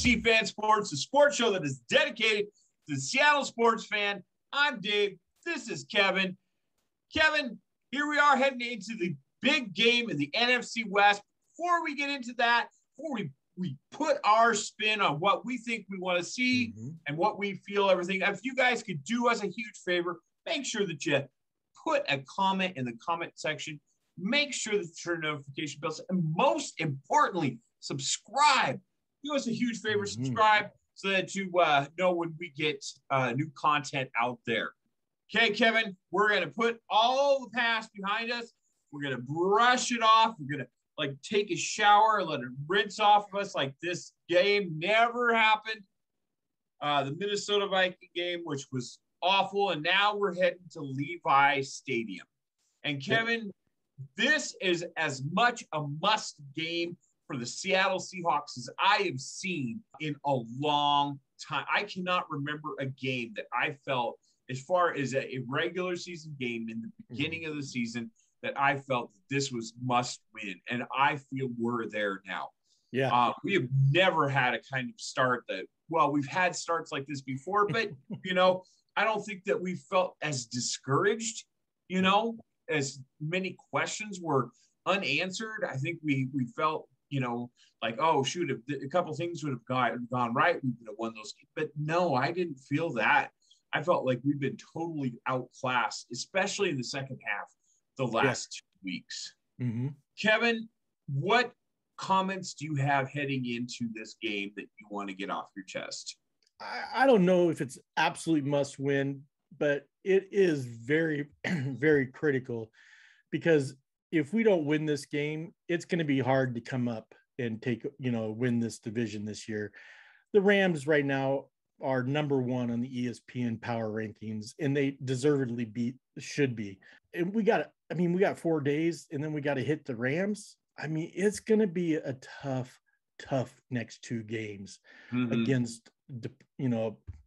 C-Fan Sports, a sports show that is dedicated to the Seattle sports fan. I'm Dave. This is Kevin. Kevin, here we are heading into the big game in the NFC West. Before we get into that, before we put our spin on what we think we want to see and what we feel, everything, if you guys could do us a huge favor, make sure that you put a comment in the comment section. Make sure that you turn notification bells, and most importantly, subscribe. Do us a huge favor, subscribe, so that you know when we get new content out there. Okay, Kevin, we're going to put all the past behind us. We're going to brush it off. We're going to take a shower, let it rinse off of us like this game never happened. The Minnesota Viking game, which was awful, and now we're heading to Levi Stadium. And Kevin, this is as much a must game for the Seattle Seahawks as I have seen in a long time. I cannot remember a game that I felt, as far as a regular season game in the beginning of the season, that I felt that this was must win. And I feel we're there now. Yeah. We have never had a kind of start that, well, we've had starts like this before, but, I don't think that we felt as discouraged, as many questions were unanswered. I think we felt, like, oh, shoot, if a couple things would have gone right, we would have won those games. But no, I didn't feel that. I felt like we've been totally outclassed, especially in the second half, the last 2 weeks. Kevin, what comments do you have heading into this game that you want to get off your chest? I don't know if it's absolutely must win, but it is very, very critical, because if we don't win this game, it's going to be hard to come up and win this division this year. The Rams right now are number one on the ESPN power rankings, and they deservedly should be. And we got 4 days, and then we got to hit the Rams. It's going to be a tough next 2 games against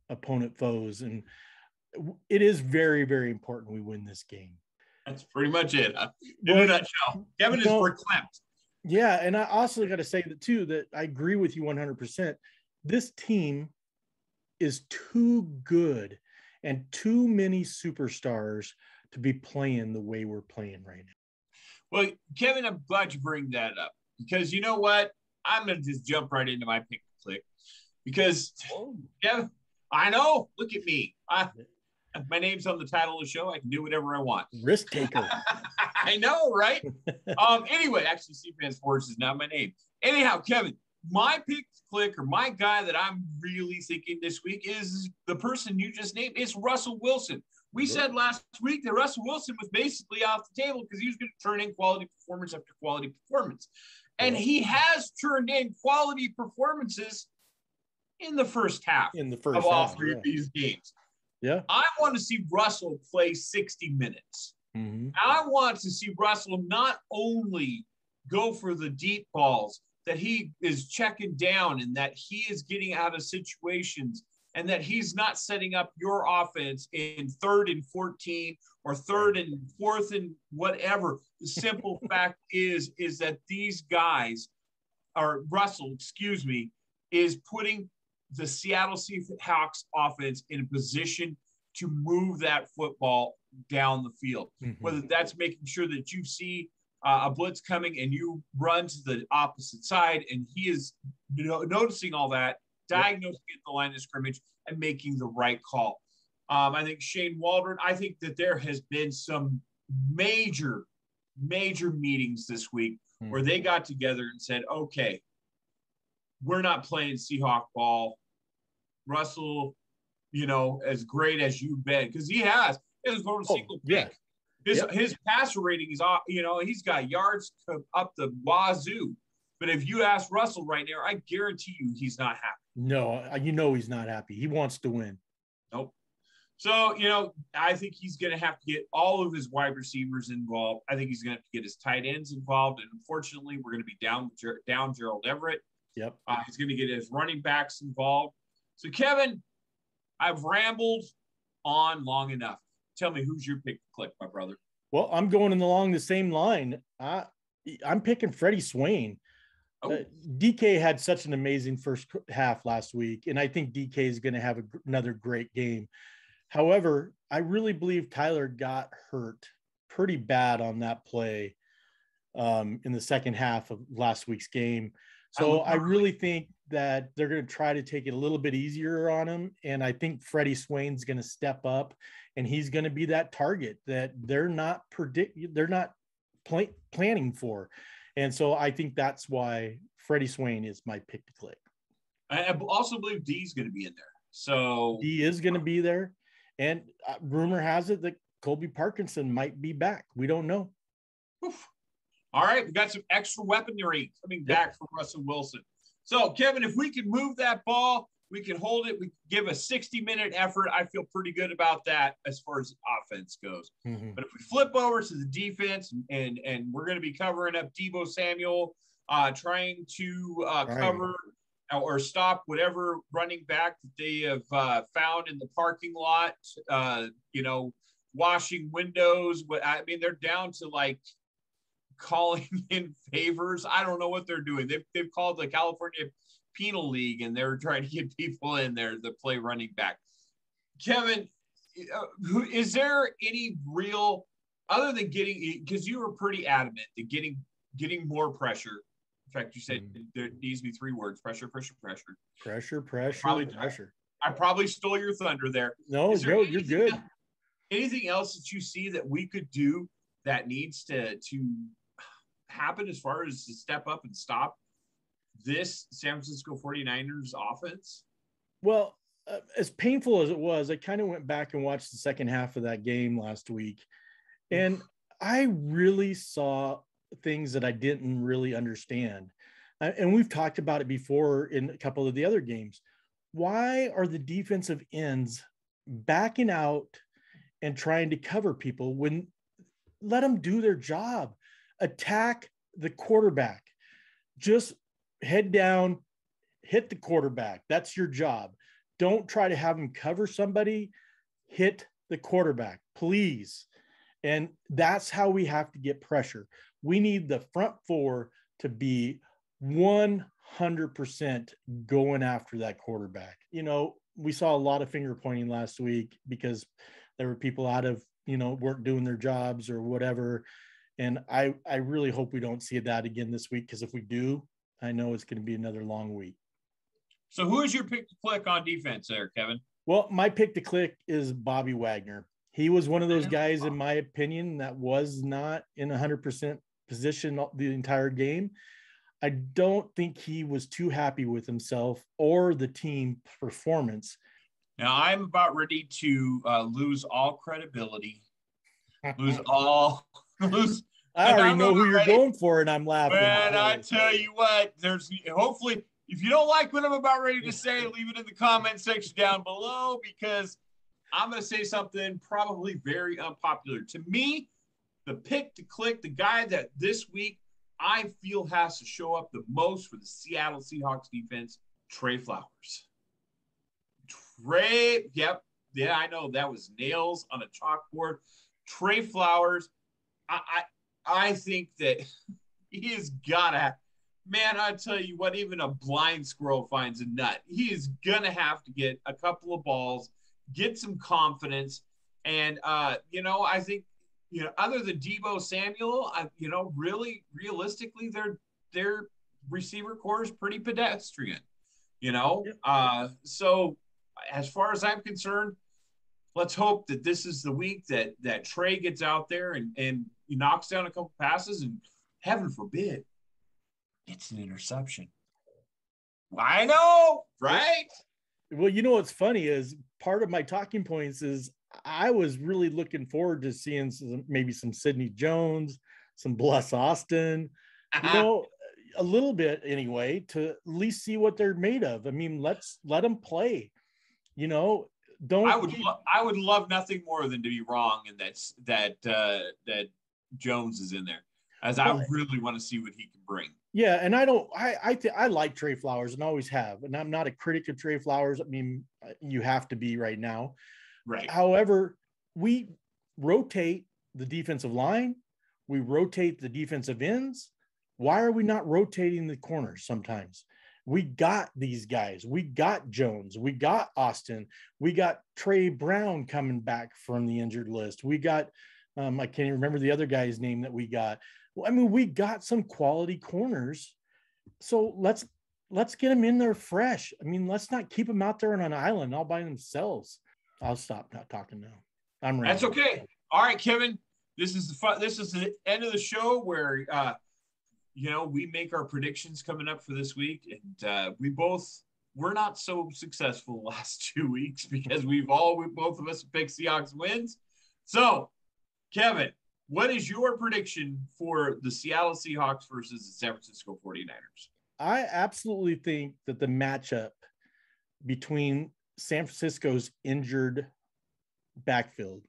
opponent foes. And it is very, very important we win this game. That's pretty much it. In a nutshell, Kevin is verklempt. Yeah. And I also got to say that too, that I agree with you 100%. This team is too good and too many superstars to be playing the way we're playing right now. Well, Kevin, I'm glad you bring that up, because you know what? I'm going to just jump right into my pick and click, because Kevin, I know, look at me. My name's on the title of the show. I can do whatever I want. Risk taker. I know, right? Anyway, actually, C-Fan Sports is not my name. Anyhow, Kevin, my pick click, or my guy that I'm really thinking this week, is the person you just named. It's Russell Wilson. We said last week that Russell Wilson was basically off the table because he was going to turn in quality performance after quality performance. And he has turned in quality performances in the first half of all 3 of these games. Yeah. I want to see Russell play 60 minutes. I want to see Russell not only go for the deep balls, that he is checking down and that he is getting out of situations, and that he's not setting up your offense in 3rd and 14 or 3rd and 4th and whatever. The simple fact is that these guys, or Russell, is putting the Seattle Seahawks offense in a position to move that football down the field. Whether that's making sure that you see a blitz coming and you run to the opposite side, and he is noticing all that, diagnosing at the line of scrimmage, and making the right call. I think Shane Waldron, I think that there has been some major meetings this week where they got together and said, okay, we're not playing Seahawk ball. Russell, as great as you've been, because he hasn't thrown a single pick. His passer rating is, he's got yards up the wazoo. But if you ask Russell right now, I guarantee you he's not happy. No, he's not happy. He wants to win. Nope. So, I think he's going to have to get all of his wide receivers involved. I think he's going to have to get his tight ends involved. And unfortunately, we're going to be down Gerald Everett. Yep. He's going to get his running backs involved. So, Kevin, I've rambled on long enough. Tell me, who's your pick to click, my brother? Well, I'm going along the same line. I'm picking Freddie Swain. Oh. DK had such an amazing first half last week, and I think DK is going to have another great game. However, I really believe Tyler got hurt pretty bad on that play in the second half of last week's game. So I really think that they're going to try to take it a little bit easier on him. And I think Freddie Swain's going to step up, and he's going to be that target that they're not planning for. And so I think that's why Freddie Swain is my pick to click. I also believe D's going to be in there. So D is going to be there. And rumor has it that Colby Parkinson might be back. We don't know. Oof. All right. We got some extra weaponry coming back from Russell Wilson. So, Kevin, if we can move that ball, we can hold it. We can give a 60-minute effort. I feel pretty good about that as far as offense goes. Mm-hmm. But if we flip over to the defense, and we're going to be covering up Deebo Samuel, trying to cover or stop whatever running back that they have found in the parking lot, washing windows. I mean, they're down to like calling in favors. I don't know what they're doing. They've called the California Penal League, and they're trying to get people in there to play running back. Kevin, is there any real, other than getting, because you were pretty adamant that getting more pressure. In fact, you said there needs to be 3 words: pressure. I probably stole your thunder there. No, Joe, you're good. Anything else that you see that we could do that needs to happen as far as to step up and stop this San Francisco 49ers offense? Well, as painful as it was, I kind of went back and watched the second half of that game last week, and I really saw things that I didn't really understand. And we've talked about it before in a couple of the other games. Why are the defensive ends backing out and trying to cover people when let them do their job? Attack the quarterback. Just head down, hit the quarterback. That's your job. Don't try to have him cover somebody. Hit the quarterback, please. And that's how we have to get pressure. We need the front 4 to be 100% going after that quarterback. We saw a lot of finger pointing last week because there were people out of, weren't doing their jobs or whatever. And I really hope we don't see that again this week, because if we do, I know it's going to be another long week. So who is your pick to click on defense there, Kevin? Well, my pick to click is Bobby Wagner. He was one of those guys, in my opinion, that was not in 100% position the entire game. I don't think he was too happy with himself or the team performance. Now, I'm about ready to lose all credibility, I already know who you're going for, and I'm laughing. Man, I tell you what, hopefully, if you don't like what I'm about ready to say, leave it in the comment section down below, because I'm going to say something probably very unpopular. To me, the pick to click, the guy that this week I feel has to show up the most for the Seattle Seahawks defense, Trey Flowers. I know that was nails on a chalkboard. Trey Flowers, I think that he has got to, man, I tell you what, even a blind squirrel finds a nut. He is going to have to get a couple of balls, get some confidence. And, I think, other than Deebo Samuel, really realistically, their receiver core is pretty pedestrian, So as far as I'm concerned, let's hope that this is the week that Trey gets out there and he knocks down a couple passes, and heaven forbid, it's an interception. I know, right? Well, what's funny is part of my talking points is I was really looking forward to seeing maybe some Sidney Jones, some Bless Austin, a little bit anyway, to at least see what they're made of. I mean, let them play. I would love nothing more than to be wrong, and that Jones is in there, as I really want to see what he can bring. Yeah, and I like Trey Flowers and always have, and I'm not a critic of Trey Flowers. I mean, you have to be right now. Right. However, we rotate the defensive line, we rotate the defensive ends, Why are we not rotating the corners sometimes? We got these guys. We got Jones. We got Austin. We got Trey Brown coming back from the injured list. We got, I can't even remember the other guy's name that we got. I mean, we got some quality corners. So let's get them in there fresh. I mean, let's not keep them out there on an island all by themselves. I'll stop not talking now. I'm ready. That's okay. All right, Kevin. This is the end of the show where we make our predictions coming up for this week, and we're not so successful the last 2 weeks because both of us picked Seahawks wins. So, Kevin, what is your prediction for the Seattle Seahawks versus the San Francisco 49ers? I absolutely think that the matchup between San Francisco's injured backfield,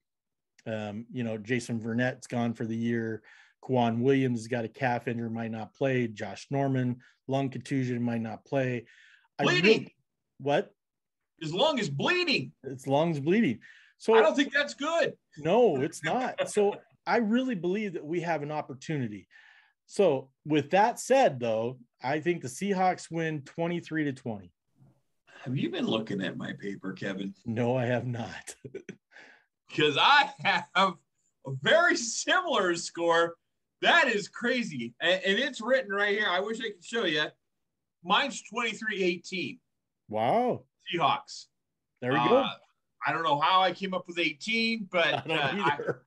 Jason Vernett's gone for the year. Kwan Williams has got a calf injury, might not play. Josh Norman, lung contusion, might not play. Bleeding. What? His lung is bleeding. Its lungs bleeding. So I don't think that's good. No, it's not. So I really believe that we have an opportunity. So with that said, though, I think the Seahawks win 23-20. Have you been looking at my paper, Kevin? No, I have not. Because I have a very similar score. That is crazy. And it's written right here. I wish I could show you. Mine's 23-18. Wow. Seahawks. There we go. I don't know how I came up with 18, but I don't either.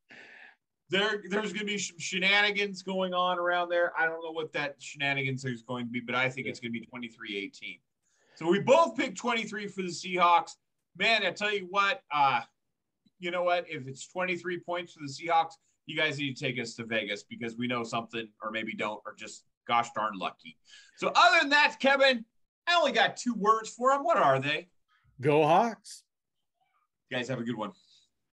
There's going to be some shenanigans going on around there. I don't know what that shenanigans is going to be, but I think it's going to be 23-18. So we both picked 23 for the Seahawks. Man, I tell you what, you know what? If it's 23 points for the Seahawks, you guys need to take us to Vegas because we know something or maybe don't or just gosh darn lucky. So other than that, Kevin, I only got 2 words for them. What are they? Go Hawks. You guys have a good one.